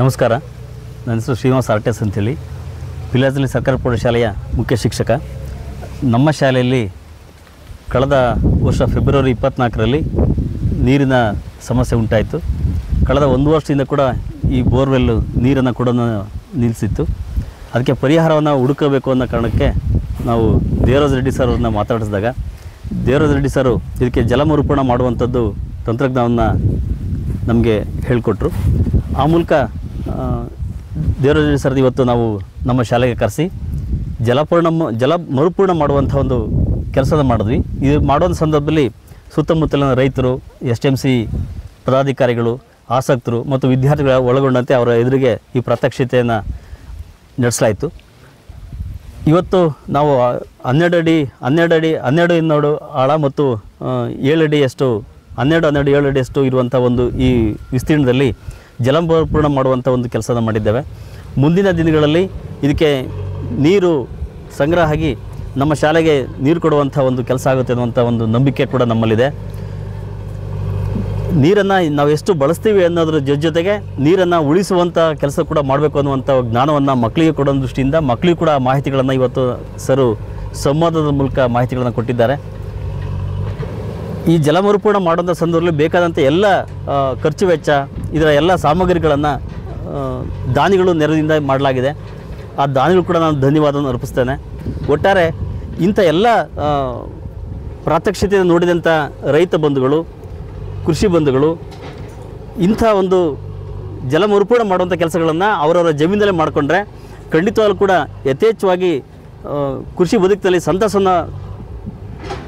ನಮಸ್ಕಾರ, ನನ್ನ ಹೆಸರು ಶ್ರೀನಿವಾಸ್ ಆರ್ಟೆಸ್ ಅಂತೇಳಿ, ಪಿಲಾಜಲ್ಲಿ ಸರ್ಕಾರಿ ಪ್ರೌಢಶಾಲೆಯ ಮುಖ್ಯ ಶಿಕ್ಷಕ. ನಮ್ಮ ಶಾಲೆಯಲ್ಲಿ ಕಳೆದ ವರ್ಷ ಫೆಬ್ರವರಿ 24ರಲ್ಲಿ ನೀರಿನ ಸಮಸ್ಯೆ ಉಂಟಾಯಿತು. ಕಳೆದ 1 ವರ್ಷದಿಂದ ಕೂಡ ಈ ಬೋರ್ವೆಲ್ಲು ನೀರನ್ನು ಕೂಡ ನಿಲ್ಲಿಸಿತ್ತು. ಅದಕ್ಕೆ ಪರಿಹಾರವನ್ನು ಹುಡುಕಬೇಕು ಅನ್ನೋ ಕಾರಣಕ್ಕೆ ನಾವು ದೇವರಾಜ್ ರೆಡ್ಡಿ ಸರ್ ಅವ್ರನ್ನ ಮಾತಾಡಿಸಿದಾಗ ದೇವರಾಜ್ ರೆಡ್ಡಿ ಸರು ಇದಕ್ಕೆ ಜಲ ಮರುಪೂರಣ ಮಾಡುವಂಥದ್ದು ತಂತ್ರಜ್ಞಾನವನ್ನು ನಮಗೆ ಹೇಳಿಕೊಟ್ರು. ಆ ಮೂಲಕ ದೇವರಾಜ್ ರೆಡ್ಡಿ ಸರ್ ಇವತ್ತು ನಾವು ನಮ್ಮ ಶಾಲೆಗೆ ಕರೆಸಿ ಜಲ ಮರುಪೂರ್ಣ ಮಾಡುವಂಥ ಒಂದು ಕೆಲಸದ ಮಾಡಿದ್ವಿ. ಇದು ಮಾಡುವಂಥ ಸಂದರ್ಭದಲ್ಲಿ ಸುತ್ತಮುತ್ತಲಿನ ರೈತರು, SMC ಪದಾಧಿಕಾರಿಗಳು, ಆಸಕ್ತರು ಮತ್ತು ವಿದ್ಯಾರ್ಥಿಗಳ ಒಳಗೊಂಡಂತೆ ಅವರ ಎದುರಿಗೆ ಈ ಪ್ರಾತ್ಯಕ್ಷಿತೆಯನ್ನು ನಡೆಸಲಾಯಿತು. ಇವತ್ತು ನಾವು 12 ಆಳ ಮತ್ತು 7 ಅಡಿಯಷ್ಟು 7 ಅಡಿಯಷ್ಟು ಇರುವಂಥ ಒಂದು ಈ ವಿಸ್ತೀರ್ಣದಲ್ಲಿ ಜಲಮರುಪೂರ್ಣ ಮಾಡುವಂಥ ಒಂದು ಕೆಲಸನ ಮಾಡಿದ್ದೇವೆ. ಮುಂದಿನ ದಿನಗಳಲ್ಲಿ ಇದಕ್ಕೆ ನೀರು ಸಂಗ್ರಹ ಆಗಿ ನಮ್ಮ ಶಾಲೆಗೆ ನೀರು ಕೊಡುವಂಥ ಒಂದು ಕೆಲಸ ಆಗುತ್ತೆ ಅನ್ನುವಂಥ ಒಂದು ನಂಬಿಕೆ ಕೂಡ ನಮ್ಮಲ್ಲಿದೆ. ನೀರನ್ನು ನಾವು ಎಷ್ಟು ಬಳಸ್ತೀವಿ ಅನ್ನೋದ್ರ ಜೊತೆಗೆ ನೀರನ್ನು ಉಳಿಸುವಂಥ ಕೆಲಸ ಕೂಡ ಮಾಡಬೇಕು ಅನ್ನುವಂಥ ಜ್ಞಾನವನ್ನು ಮಕ್ಕಳಿಗೆ ಕೊಡೋ ದೃಷ್ಟಿಯಿಂದ ಮಕ್ಕಳಿಗೂ ಕೂಡ ಮಾಹಿತಿಗಳನ್ನು ಇವತ್ತು ಸರು ಸಂವಾದದ ಮೂಲಕ ಮಾಹಿತಿಗಳನ್ನು ಕೊಟ್ಟಿದ್ದಾರೆ. ಈ ಜಲ ಮರುಪೂರ್ಣ ಮಾಡುವಂಥ ಸಂದರ್ಭದಲ್ಲಿ ಬೇಕಾದಂಥ ಎಲ್ಲ ಖರ್ಚು ವೆಚ್ಚ, ಇದರ ಎಲ್ಲ ಸಾಮಗ್ರಿಗಳನ್ನು ದಾನಿಗಳು ನೆರವಿನಿಂದ ಮಾಡಲಾಗಿದೆ. ಆ ದಾನಿಗಳು ಕೂಡ ನಾನು ಧನ್ಯವಾದವನ್ನು ಅರ್ಪಿಸ್ತೇನೆ. ಒಟ್ಟಾರೆ ಇಂಥ ಎಲ್ಲ ಪ್ರಾತ್ಯಕ್ಷಿತೆಯನ್ನು ನೋಡಿದಂಥ ರೈತ ಬಂಧುಗಳು, ಕೃಷಿ ಬಂಧುಗಳು ಇಂಥ ಒಂದು ಜಲ ಮರುಪೂರ್ಣ ಮಾಡುವಂಥ ಕೆಲಸಗಳನ್ನು ಅವರವರ ಜಮೀನಲ್ಲೇ ಮಾಡಿಕೊಂಡ್ರೆ ಖಂಡಿತವಾಗ್ಲೂ ಕೂಡ ಯಥೇಚ್ಛವಾಗಿ ಕೃಷಿ ಬದುಕಿನಲ್ಲಿ ಸಂತಸವನ್ನು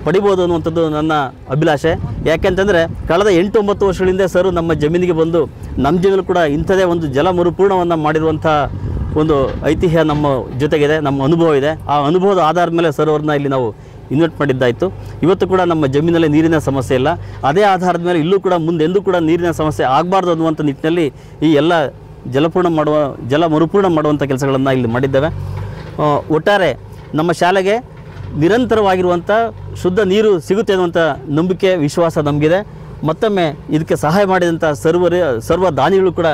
ಪಡಿಬೋದು ಅನ್ನುವಂಥದ್ದು ನನ್ನ ಅಭಿಲಾಷೆ. ಯಾಕೆಂತಂದರೆ ಕಳೆದ 8-9 ವರ್ಷಗಳಿಂದ ಸರು ನಮ್ಮ ಜಮೀನಿಗೆ ಬಂದು ನಮ್ಮ ಜಮೀನು ಕೂಡ ಇಂಥದೇ ಒಂದು ಜಲ ಮರುಪೂರ್ಣವನ್ನು ಮಾಡಿರುವಂಥ ಒಂದು ಐತಿಹ್ಯ ನಮ್ಮ ಜೊತೆಗಿದೆ, ನಮ್ಮ ಅನುಭವ ಇದೆ. ಆ ಅನುಭವದ ಆಧಾರದ ಮೇಲೆ ಸರ್ ಅವ್ರನ್ನ ಇಲ್ಲಿ ನಾವು ಇನ್ವೈಟ್ ಮಾಡಿದ್ದಾಯಿತು. ಇವತ್ತು ಕೂಡ ನಮ್ಮ ಜಮೀನಲ್ಲಿ ನೀರಿನ ಸಮಸ್ಯೆ ಇಲ್ಲ. ಅದೇ ಆಧಾರದ ಮೇಲೆ ಇಲ್ಲೂ ಕೂಡ ಮುಂದೆಂದೂ ಕೂಡ ನೀರಿನ ಸಮಸ್ಯೆ ಆಗಬಾರ್ದು ಅನ್ನುವಂಥ ನಿಟ್ಟಿನಲ್ಲಿ ಈ ಎಲ್ಲ ಜಲ ಮರುಪೂರ್ಣ ಮಾಡುವಂಥ ಕೆಲಸಗಳನ್ನು ಇಲ್ಲಿ ಮಾಡಿದ್ದೇವೆ. ಒಟ್ಟಾರೆ ನಮ್ಮ ಶಾಲೆಗೆ ನಿರಂತರವಾಗಿರುವಂಥ ಶುದ್ಧ ನೀರು ಸಿಗುತ್ತೆ ಅನ್ನುವಂಥ ನಂಬಿಕೆ, ವಿಶ್ವಾಸ ನಮಗಿದೆ. ಮತ್ತೊಮ್ಮೆ ಇದಕ್ಕೆ ಸಹಾಯ ಮಾಡಿದಂಥ ಸರ್ವ ದಾನಿಗಳು ಕೂಡ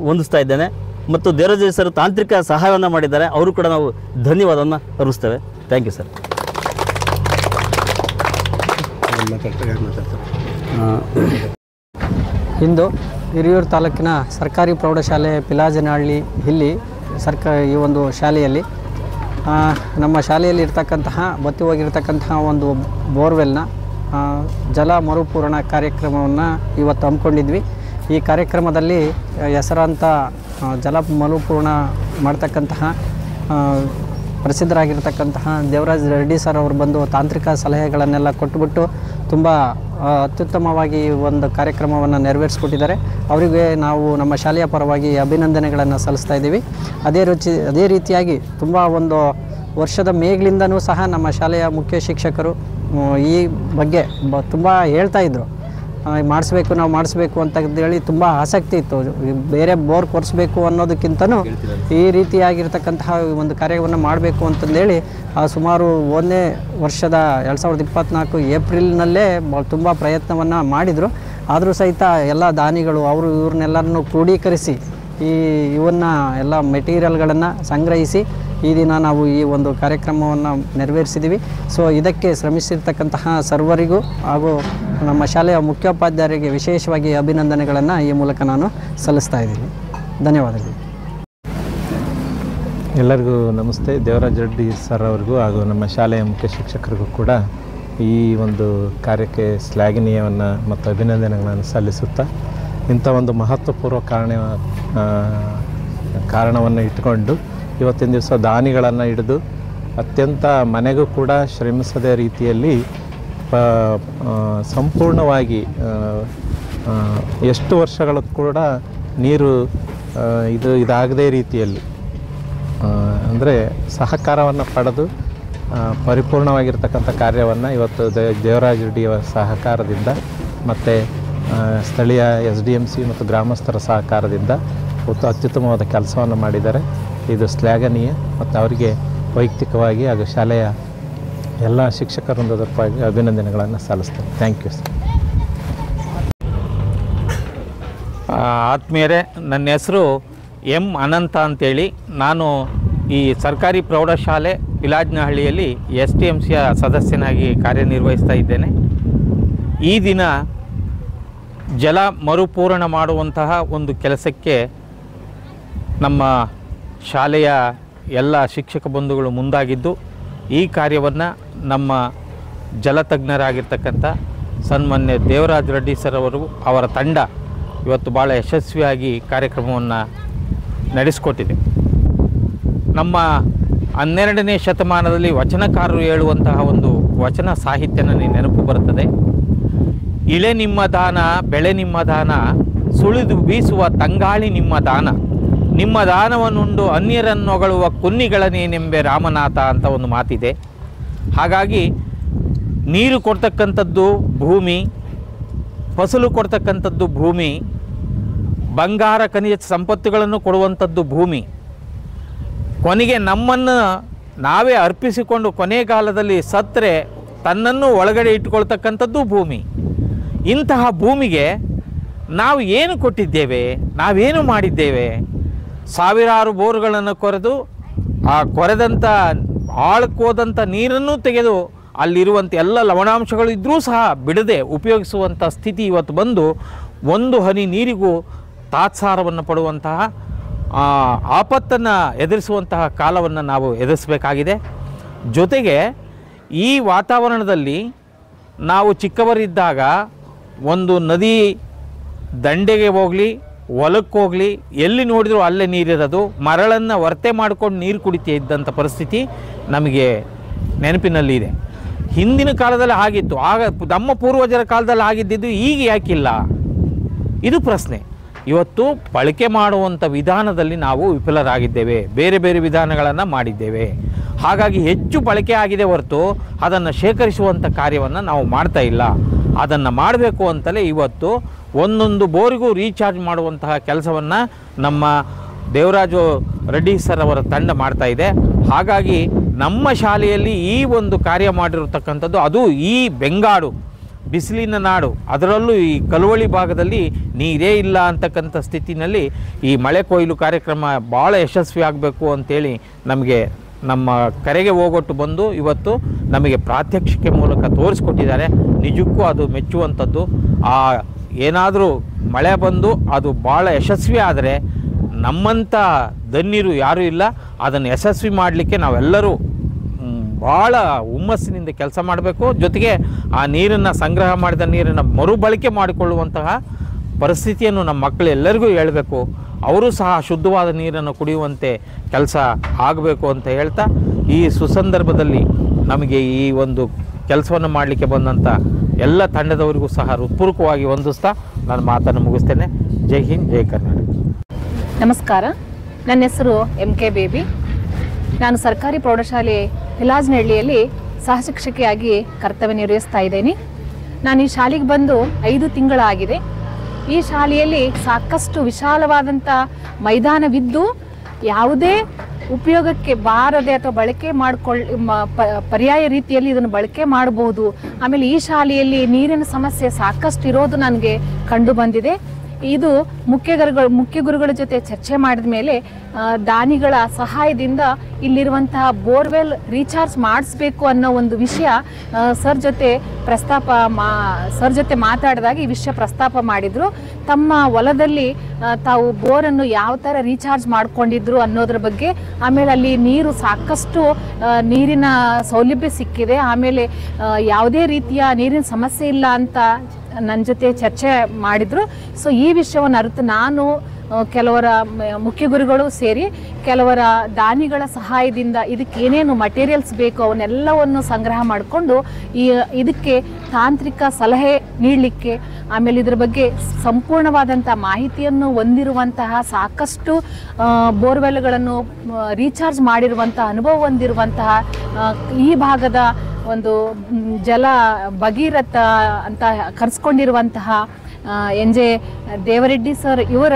ವಂದಿಸ್ತಾ ಇದ್ದೇನೆ. ಮತ್ತು ದೇವರಾಜ್ ಸರ್ ತಾಂತ್ರಿಕ ಸಹಾಯವನ್ನು ಮಾಡಿದ್ದಾರೆ, ಅವರು ಕೂಡ ನಾವು ಧನ್ಯವಾದವನ್ನು ಅರ್ಪಿಸ್ತೇವೆ. Thank you sir. ಇಂದು ಹಿರಿಯೂರು ತಾಲೂಕಿನ ಸರ್ಕಾರಿ ಪ್ರೌಢಶಾಲೆ ಪಿಲಾಜನಹಳ್ಳಿ ಇಲ್ಲಿ ಈ ಒಂದು ಶಾಲೆಯಲ್ಲಿ ನಮ್ಮ ಶಾಲೆಯಲ್ಲಿ ಇರ್ತಕ್ಕಂತಹ ಬತ್ತಿ ಹೋಗಿರ್ತಕ್ಕಂತಹ ಒಂದು ಬೋರ್ವೆಲ್ನ ಜಲ ಮರುಪೂರಣ ಕಾರ್ಯಕ್ರಮವನ್ನು ಇವತ್ತು ಹಮ್ಮಿಕೊಂಡಿದ್ವಿ. ಈ ಕಾರ್ಯಕ್ರಮದಲ್ಲಿ ಹೆಸರಾಂತ ಜಲ ಮರುಪೂರ್ಣ ಮಾಡ್ತಕ್ಕಂತಹ ಪ್ರಸಿದ್ಧರಾಗಿರ್ತಕ್ಕಂತಹ ದೇವರಾಜ್ ರೆಡ್ಡಿ ಸರ್ ಅವರು ಬಂದು ತಾಂತ್ರಿಕ ಸಲಹೆಗಳನ್ನೆಲ್ಲ ಕೊಟ್ಟುಬಿಟ್ಟು ತುಂಬ ಅತ್ಯುತ್ತಮವಾಗಿ ಒಂದು ಕಾರ್ಯಕ್ರಮವನ್ನು ನೆರವೇರಿಸ್ಕೊಟ್ಟಿದ್ದಾರೆ. ಅವರಿಗೆ ನಾವು ನಮ್ಮ ಶಾಲೆಯ ಪರವಾಗಿ ಅಭಿನಂದನೆಗಳನ್ನು ಸಲ್ಲಿಸ್ತಾ ಇದ್ದೀವಿ. ಅದೇ ರೀತಿಯಾಗಿ ತುಂಬ ಒಂದು ವರ್ಷದ ಮೇಲಿಂದನೂ ಸಹ ನಮ್ಮ ಶಾಲೆಯ ಮುಖ್ಯ ಶಿಕ್ಷಕರು ಈ ಬಗ್ಗೆ ತುಂಬ ಹೇಳ್ತಾಯಿದ್ರು, ನಾವು ಮಾಡಿಸ್ಬೇಕು ಅಂತ ಹೇಳಿ ತುಂಬ ಆಸಕ್ತಿ ಇತ್ತು. ಬೇರೆ ಬೋರ್ ಕೊರೆಸ್ಬೇಕು ಅನ್ನೋದಕ್ಕಿಂತನೂ ಈ ರೀತಿಯಾಗಿರ್ತಕ್ಕಂತಹ ಒಂದು ಕಾರ್ಯವನ್ನು ಮಾಡಬೇಕು ಅಂತಂದೇಳಿ ಸುಮಾರು 1ನೇ ವರ್ಷದ 2024 ಏಪ್ರಿಲ್ನಲ್ಲೇ ತುಂಬ ಪ್ರಯತ್ನವನ್ನು ಮಾಡಿದರು. ಆದರೂ ಸಹಿತ ಎಲ್ಲ ದಾನಿಗಳು ಇವ್ರನ್ನೆಲ್ಲರನ್ನು ಕ್ರೋಢೀಕರಿಸಿ ಎಲ್ಲ ಮೆಟೀರಿಯಲ್ಗಳನ್ನು ಸಂಗ್ರಹಿಸಿ ಈ ದಿನ ನಾವು ಈ ಒಂದು ಕಾರ್ಯಕ್ರಮವನ್ನು ನೆರವೇರಿಸಿದ್ದೀವಿ. ಸೊ ಇದಕ್ಕೆ ಶ್ರಮಿಸಿರ್ತಕ್ಕಂತಹ ಸರ್ವರಿಗೂ ಹಾಗೂ ನಮ್ಮ ಶಾಲೆಯ ಮುಖ್ಯೋಪಾಧ್ಯಾಯರಿಗೆ ವಿಶೇಷವಾಗಿ ಅಭಿನಂದನೆಗಳನ್ನು ಈ ಮೂಲಕ ನಾನು ಸಲ್ಲಿಸ್ತಾ ಇದ್ದೀನಿ. ಧನ್ಯವಾದಗಳು. ಎಲ್ಲರಿಗೂ ನಮಸ್ತೆ. ದೇವರಾಜ್ ರೆಡ್ಡಿ ಸರ್ ಅವ್ರಿಗೂ ಹಾಗೂ ನಮ್ಮ ಶಾಲೆಯ ಮುಖ್ಯ ಶಿಕ್ಷಕರಿಗೂ ಕೂಡ ಈ ಒಂದು ಕಾರ್ಯಕ್ಕೆ ಶ್ಲಾಘನೀಯವನ್ನು ಮತ್ತು ಅಭಿನಂದನೆಗಳನ್ನು ಸಲ್ಲಿಸುತ್ತಾ, ಇಂಥ ಒಂದು ಮಹತ್ವಪೂರ್ವ ಕಾರಣವನ್ನು ಇಟ್ಟುಕೊಂಡು ಇವತ್ತಿನ ದಿವಸ ದಾನಿಗಳನ್ನು ಹಿಡಿದು ಅತ್ಯಂತ ಮನೆಗೂ ಕೂಡ ಶ್ರಮಿಸದ ರೀತಿಯಲ್ಲಿ ಸಂಪೂರ್ಣವಾಗಿ ಎಷ್ಟು ವರ್ಷಗಳು ಕೂಡ ನೀರು ಇದಾಗದೇ ರೀತಿಯಲ್ಲಿ ಅಂದರೆ ಸಹಕಾರವನ್ನು ಪಡೆದು ಪರಿಪೂರ್ಣವಾಗಿರ್ತಕ್ಕಂಥ ಕಾರ್ಯವನ್ನು ಇವತ್ತು ದೇವರಾಜ್ ರೆಡ್ಡಿಯವರ ಸಹಕಾರದಿಂದ ಮತ್ತು ಸ್ಥಳೀಯ SDMC ಮತ್ತು ಗ್ರಾಮಸ್ಥರ ಸಹಕಾರದಿಂದ ಅತ್ಯುತ್ತಮವಾದ ಕೆಲಸವನ್ನು ಮಾಡಿದ್ದಾರೆ. ಇದು ಶ್ಲಾಘನೀಯ ಮತ್ತು ಅವರಿಗೆ ವೈಯಕ್ತಿಕವಾಗಿ ಹಾಗೂ ಶಾಲೆಯ ಎಲ್ಲ ಶಿಕ್ಷಕ ವೃಂದದ ಪರವಾಗಿ ಅಭಿನಂದನೆಗಳನ್ನು ಸಲ್ಲಿಸ್ತೇನೆ. Thank you sir. ಆತ್ಮೀಯರೇ, ನನ್ನ ಹೆಸರು ಎಂ ಅನಂತ ಅಂತೇಳಿ. ನಾನು ಈ ಸರ್ಕಾರಿ ಪ್ರೌಢಶಾಲೆ ಪಿಲಾಜ್ನಹಳ್ಳಿಯಲ್ಲಿ STMCಯ ಸದಸ್ಯನಾಗಿ ಕಾರ್ಯನಿರ್ವಹಿಸ್ತಾ ಇದ್ದೇನೆ. ಈ ದಿನ ಜಲ ಮರುಪೂರಣ ಮಾಡುವಂತಹ ಒಂದು ಕೆಲಸಕ್ಕೆ ನಮ್ಮ ಶಾಲೆಯ ಎಲ್ಲ ಶಿಕ್ಷಕ ಬಂಧುಗಳು ಮುಂದಾಗಿದ್ದು, ಈ ಕಾರ್ಯವನ್ನು ನಮ್ಮ ಜಲತಜ್ಞರಾಗಿರ್ತಕ್ಕಂಥ ಸನ್ಮಾನ್ಯ ದೇವರಾಜ್ ರೆಡ್ಡಿ ಸರ್ ಅವರ ತಂಡ ಇವತ್ತು ಭಾಳ ಯಶಸ್ವಿಯಾಗಿ ಕಾರ್ಯಕ್ರಮವನ್ನು ನಡೆಸಿಕೊಟ್ಟಿದೆ. ನಮ್ಮ 12ನೇ ಶತಮಾನದಲ್ಲಿ ವಚನಕಾರರು ಹೇಳುವಂತಹ ಒಂದು ವಚನ ಸಾಹಿತ್ಯ ನನಗೆ ನೆನಪು ಬರುತ್ತದೆ. ಇಳೆ ನಿಮ್ಮ ದಾನ, ಬೆಳೆ ನಿಮ್ಮ ದಾನ, ಸುಳಿದು ಬೀಸುವ ತಂಗಾಳಿ ನಿಮ್ಮ ದಾನ, ನಿಮ್ಮ ದಾನವನ್ನುಂಡು ಅನ್ಯರನ್ನೊಗಳುವ ಕುನ್ನಿಗಳನೇನೆಂಬೆ ರಾಮನಾಥ ಅಂತ ಒಂದು ಮಾತಿದೆ. ಹಾಗಾಗಿ ನೀರು ಕೊಡ್ತಕ್ಕಂಥದ್ದು ಭೂಮಿ, ಫಸಲು ಕೊಡ್ತಕ್ಕಂಥದ್ದು ಭೂಮಿ, ಬಂಗಾರ ಖನಿಜ ಸಂಪತ್ತುಗಳನ್ನು ಕೊಡುವಂಥದ್ದು ಭೂಮಿ. ಕೊನೆಗೆ ನಮ್ಮನ್ನು ನಾವೇ ಅರ್ಪಿಸಿಕೊಂಡು ಕೊನೆಗಾಲದಲ್ಲಿ ಸತ್ತರೆ ತನ್ನನ್ನು ಒಳಗಡೆ ಇಟ್ಕೊಳ್ತಕ್ಕಂಥದ್ದು ಭೂಮಿ. ಇಂತಹ ಭೂಮಿಗೆ ನಾವು ಏನು ಕೊಟ್ಟಿದ್ದೇವೆ? ನಾವೇನು ಮಾಡಿದ್ದೇವೆ? ಸಾವಿರಾರು ಬೋರ್ಗಳನ್ನು ಕೊರೆದು ಆ ಕೊರೆದಂಥ ಆಳಕ್ಕೋದಂಥ ನೀರನ್ನು ತೆಗೆದು ಅಲ್ಲಿರುವಂಥ ಎಲ್ಲ ಲವಣಾಂಶಗಳು ಇದ್ದರೂ ಸಹ ಬಿಡದೆ ಉಪಯೋಗಿಸುವಂಥ ಸ್ಥಿತಿ ಇವತ್ತು ಬಂದು ಒಂದು ಹನಿ ನೀರಿಗೂ ತಾತ್ಸಾರವನ್ನು ಪಡುವಂತಹ ಆಪತ್ತನ್ನು ಎದುರಿಸುವಂತಹ ಕಾಲವನ್ನು ನಾವು ಎದುರಿಸಬೇಕಾಗಿದೆ. ಜೊತೆಗೆ ಈ ವಾತಾವರಣದಲ್ಲಿ ನಾವು ಚಿಕ್ಕವರಿದ್ದಾಗ ಒಂದು ನದಿ ದಂಡೆಗೆ ಹೋಗಲಿ, ಹೊಲಕ್ಕೆ ಹೋಗಲಿ, ಎಲ್ಲಿ ನೋಡಿದರೂ ಅಲ್ಲೇ ನೀರಿರೋದು, ಮರಳನ್ನು ವರ್ತೆ ಮಾಡ್ಕೊಂಡು ನೀರು ಕುಡಿತಾ ಇದ್ದಂಥ ಪರಿಸ್ಥಿತಿ ನಮಗೆ ನೆನಪಿನಲ್ಲಿ ಇದೆ. ಹಿಂದಿನ ಕಾಲದಲ್ಲಿ ಆಗಿತ್ತು, ಆಗ ನಮ್ಮ ಪೂರ್ವಜರ ಕಾಲದಲ್ಲಿ ಆಗಿದ್ದಿದ್ದು ಈಗ ಯಾಕಿಲ್ಲ? ಇದು ಪ್ರಶ್ನೆ. ಇವತ್ತು ಬಳಕೆ ಮಾಡುವಂಥ ವಿಧಾನದಲ್ಲಿ ನಾವು ವಿಫಲರಾಗಿದ್ದೇವೆ, ಬೇರೆ ಬೇರೆ ವಿಧಾನಗಳನ್ನು ಮಾಡಿದ್ದೇವೆ. ಹಾಗಾಗಿ ಹೆಚ್ಚು ಬಳಕೆ ಆಗಿದೆ ಹೊರತು ಅದನ್ನು ಶೇಖರಿಸುವಂಥ ಕಾರ್ಯವನ್ನು ನಾವು ಮಾಡ್ತಾ ಇಲ್ಲ. ಅದನ್ನು ಮಾಡಬೇಕು ಅಂತಲೇ ಇವತ್ತು ಒಂದೊಂದು ಬೋರಿಗೂ ರೀಚಾರ್ಜ್ ಮಾಡುವಂತಹ ಕೆಲಸವನ್ನು ನಮ್ಮ ದೇವರಾಜು ರೆಡ್ಡಿ ಸರ್ ಅವರ ತಂಡ ಮಾಡ್ತಾ ಇದೆ. ಹಾಗಾಗಿ ನಮ್ಮ ಶಾಲೆಯಲ್ಲಿ ಈ ಒಂದು ಕಾರ್ಯ ಮಾಡಿರತಕ್ಕಂಥದ್ದು, ಅದು ಈ ಬೆಂಗಾಡು ಬಿಸಿಲಿನ ನಾಡು, ಅದರಲ್ಲೂ ಈ ಕಲ್ವಳಿ ಭಾಗದಲ್ಲಿ ನೀರೇ ಇಲ್ಲ ಅಂತಕ್ಕಂಥ ಸ್ಥಿತಿನಲ್ಲಿ ಈ ಮಳೆ ಕೊಯ್ಲು ಕಾರ್ಯಕ್ರಮ ಭಾಳ ಯಶಸ್ವಿ ಆಗಬೇಕು ಅಂತೇಳಿ ನಮಗೆ ನಮ್ಮ ಕರೆಗೆ ಹೋಗೊಟ್ಟು ಬಂದು ಇವತ್ತು ನಮಗೆ ಪ್ರಾತ್ಯಕ್ಷಿಕೆ ಮೂಲಕ ತೋರಿಸ್ಕೊಟ್ಟಿದ್ದಾರೆ. ನಿಜಕ್ಕೂ ಅದು ಮೆಚ್ಚುವಂಥದ್ದು. ಏನಾದರೂ ಮಳೆ ಬಂದು ಅದು ಭಾಳ ಯಶಸ್ವಿ ಆದರೆ ನಮ್ಮಂಥ ಧನ್ಯರು ಯಾರೂ ಇಲ್ಲ. ಅದನ್ನು ಯಶಸ್ವಿ ಮಾಡಲಿಕ್ಕೆ ನಾವೆಲ್ಲರೂ ಭಾಳ ಹುಮ್ಮಸ್ಸಿನಿಂದ ಕೆಲಸ ಮಾಡಬೇಕು. ಜೊತೆಗೆ ಆ ನೀರನ್ನು ಸಂಗ್ರಹ ಮಾಡಿದ ನೀರನ್ನು ಮರುಬಳಕೆ ಮಾಡಿಕೊಳ್ಳುವಂತಹ ಪರಿಸ್ಥಿತಿಯನ್ನು ನಮ್ಮ ಮಕ್ಕಳು ಎಲ್ಲರಿಗೂ ಹೇಳಬೇಕು. ಅವರು ಸಹ ಶುದ್ಧವಾದ ನೀರನ್ನು ಕುಡಿಯುವಂತೆ ಕೆಲಸ ಆಗಬೇಕು ಅಂತ ಹೇಳ್ತಾ, ಈ ಸುಸಂದರ್ಭದಲ್ಲಿ ನಮಗೆ ಈ ಒಂದು ಕೆಲಸವನ್ನು ಮಾಡಲಿಕ್ಕೆ ಬಂದಂಥ ಎಲ್ಲ ತಂಡದವರಿಗೂ ಸಹ ಹೃತ್ಪೂರ್ವಕವಾಗಿ ವಂದಿಸ್ತಾ ನಾನು ಮಾತನ್ನು ಮುಗಿಸ್ತೇನೆ. ಜೈ ಹಿಂದ್, ಜೈ ಕರ್ನಾಟಕ. ನಮಸ್ಕಾರ, ನನ್ನ ಹೆಸರು MK ಬೇಬಿ. ನಾನು ಸರ್ಕಾರಿ ಪ್ರೌಢಶಾಲೆ ಪಿಲಾಜ್ನಹಳ್ಳಿಯಲ್ಲಿ ಸಹಶಿಕ್ಷಕಿಯಾಗಿ ಕರ್ತವ್ಯ ನಿರ್ವಹಿಸ್ತಾ ಇದ್ದೇನೆ. ನಾನು ಈ ಶಾಲೆಗೆ ಬಂದು 5 ತಿಂಗಳಾಗಿದೆ. ಈ ಶಾಲೆಯಲ್ಲಿ ಸಾಕಷ್ಟು ವಿಶಾಲವಾದಂಥ ಮೈದಾನವಿದ್ದು ಯಾವುದೇ ಉಪಯೋಗಕ್ಕೆ ಬಾರದೆ ಅಥವಾ ಬಳಕೆ ಪರ್ಯಾಯ ರೀತಿಯಲ್ಲಿ ಇದನ್ನು ಬಳಕೆ ಮಾಡಬಹುದು. ಆಮೇಲೆ ಈ ಶಾಲೆಯಲ್ಲಿ ನೀರಿನ ಸಮಸ್ಯೆ ಸಾಕಷ್ಟು ಇರೋದು ನನಗೆ ಕಂಡು ಬಂದಿದೆ. ಇದು ಮುಖ್ಯ ಗುರುಗಳ ಜೊತೆ ಚರ್ಚೆ ಮಾಡಿದ ಮೇಲೆ ದಾನಿಗಳ ಸಹಾಯದಿಂದ ಇಲ್ಲಿರುವಂತಹ ಬೋರ್ವೆಲ್ ರೀಚಾರ್ಜ್ ಮಾಡಿಸ್ಬೇಕು ಅನ್ನೋ ಒಂದು ವಿಷಯ ಸರ್ ಜೊತೆ ಮಾತಾಡಿದಾಗ ಈ ವಿಷಯ ಪ್ರಸ್ತಾಪ ಮಾಡಿದ್ರು. ತಮ್ಮ ಹೊಲದಲ್ಲಿ ತಾವು ಬೋರನ್ನು ಯಾವ ಥರ ರೀಚಾರ್ಜ್ ಮಾಡ್ಕೊಂಡಿದ್ರು ಅನ್ನೋದ್ರ ಬಗ್ಗೆ, ಆಮೇಲೆ ಅಲ್ಲಿ ನೀರು ಸಾಕಷ್ಟು ನೀರಿನ ಸೌಲಭ್ಯ ಸಿಕ್ಕಿದೆ, ಆಮೇಲೆ ಯಾವುದೇ ರೀತಿಯ ನೀರಿನ ಸಮಸ್ಯೆ ಇಲ್ಲ ಅಂತ ನನ್ನ ಜೊತೆ ಚರ್ಚೆ ಮಾಡಿದ್ರು. ಸೊ ಈ ವಿಷಯವನ್ನು ಅರಿತು ನಾನು ಕೆಲವರ ಮುಖ್ಯ ಗುರುಗಳು ಸೇರಿ ಕೆಲವರ ದಾನಿಗಳ ಸಹಾಯದಿಂದ ಇದಕ್ಕೆ ಏನೇನು ಮಟೀರಿಯಲ್ಸ್ ಬೇಕು ಅವನ್ನೆಲ್ಲವನ್ನು ಸಂಗ್ರಹ ಮಾಡಿಕೊಂಡು ಇದಕ್ಕೆ ತಾಂತ್ರಿಕ ಸಲಹೆ ನೀಡಲಿಕ್ಕೆ, ಆಮೇಲೆ ಇದರ ಬಗ್ಗೆ ಸಂಪೂರ್ಣವಾದಂಥ ಮಾಹಿತಿಯನ್ನು ಹೊಂದಿರುವಂತಹ ಸಾಕಷ್ಟು ಬೋರ್ವೆಲ್ಗಳನ್ನು ರೀಚಾರ್ಜ್ ಮಾಡಿರುವಂತಹ ಅನುಭವ ಹೊಂದಿರುವಂತಹ ಈ ಭಾಗದ ಒಂದು ಜಲ ಭಗೀರಥ ಅಂತ ಕರೆಸ್ಕೊಂಡಿರುವಂತಹ NJ ದೇವರೆಡ್ಡಿ ಸರ್ ಇವರ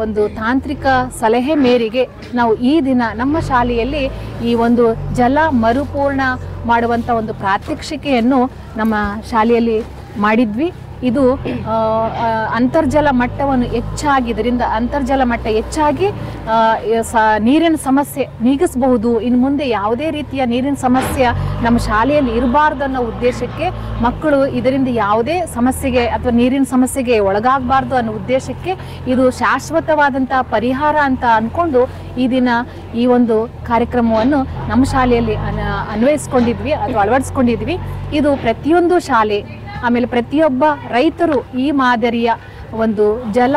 ಒಂದು ತಾಂತ್ರಿಕ ಸಲಹೆ ಮೇರೆಗೆ ನಾವು ಈ ದಿನ ನಮ್ಮ ಶಾಲೆಯಲ್ಲಿ ಈ ಒಂದು ಜಲ ಮರುಪೂರ್ಣ ಮಾಡುವಂಥ ಒಂದು ಪ್ರಾತ್ಯಕ್ಷಿಕೆಯನ್ನು ನಮ್ಮ ಶಾಲೆಯಲ್ಲಿ ಮಾಡಿದ್ವಿ. ಇದು ಅಂತರ್ಜಲ ಮಟ್ಟವನ್ನು ಹೆಚ್ಚಾಗಿ ಇದರಿಂದ ಅಂತರ್ಜಲ ಮಟ್ಟ ಹೆಚ್ಚಾಗಿ ನೀರಿನ ಸಮಸ್ಯೆ ನೀಗಿಸಬಹುದು. ಇನ್ನು ಮುಂದೆ ಯಾವುದೇ ರೀತಿಯ ನೀರಿನ ಸಮಸ್ಯೆ ನಮ್ಮ ಶಾಲೆಯಲ್ಲಿ ಇರಬಾರ್ದು ಅನ್ನೋ ಉದ್ದೇಶಕ್ಕೆ ಮಕ್ಕಳು ಇದರಿಂದ ಯಾವುದೇ ಸಮಸ್ಯೆಗೆ ಅಥವಾ ನೀರಿನ ಸಮಸ್ಯೆಗೆ ಒಳಗಾಗಬಾರ್ದು ಅನ್ನೋ ಉದ್ದೇಶಕ್ಕೆ ಇದು ಶಾಶ್ವತವಾದಂತಹ ಪರಿಹಾರ ಅಂತ ಅಂದ್ಕೊಂಡು ಈ ದಿನ ಈ ಒಂದು ಕಾರ್ಯಕ್ರಮವನ್ನು ನಮ್ಮ ಶಾಲೆಯಲ್ಲಿ ಅನ್ವಯಿಸ್ಕೊಂಡಿದ್ವಿ ಅಥವಾ ಅಳವಡಿಸ್ಕೊಂಡಿದ್ವಿ. ಇದು ಪ್ರತಿಯೊಂದು ಶಾಲೆ ಆಮೇಲೆ ಪ್ರತಿಯೊಬ್ಬ ರೈತರು ಈ ಮಾದರಿಯ ಒಂದು ಜಲ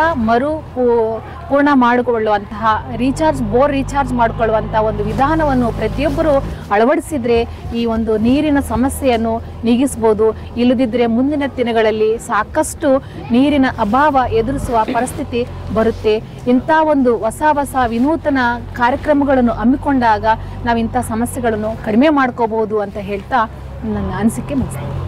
ಪೂರ್ಣ ಮಾಡಿಕೊಳ್ಳುವಂತಹ ಬೋರ್ ರೀಚಾರ್ಜ್ ಮಾಡಿಕೊಳ್ಳುವಂತಹ ಒಂದು ವಿಧಾನವನ್ನು ಪ್ರತಿಯೊಬ್ಬರು ಅಳವಡಿಸಿದರೆ ಈ ಒಂದು ನೀರಿನ ಸಮಸ್ಯೆಯನ್ನು ನೀಗಿಸ್ಬೋದು. ಇಲ್ಲದಿದ್ದರೆ ಮುಂದಿನ ದಿನಗಳಲ್ಲಿ ಸಾಕಷ್ಟು ನೀರಿನ ಅಭಾವ ಎದುರಿಸುವ ಪರಿಸ್ಥಿತಿ ಬರುತ್ತೆ. ಇಂಥ ಒಂದು ಹೊಸ ವಿನೂತನ ಕಾರ್ಯಕ್ರಮಗಳನ್ನು ಹಮ್ಮಿಕೊಂಡಾಗ ನಾವು ಇಂಥ ಸಮಸ್ಯೆಗಳನ್ನು ಕಡಿಮೆ ಮಾಡ್ಕೋಬಹುದು ಅಂತ ಹೇಳ್ತಾ ನನ್ನ ಅನಿಸಿಕೆ ಮುಗಿಸ್ತೇನೆ.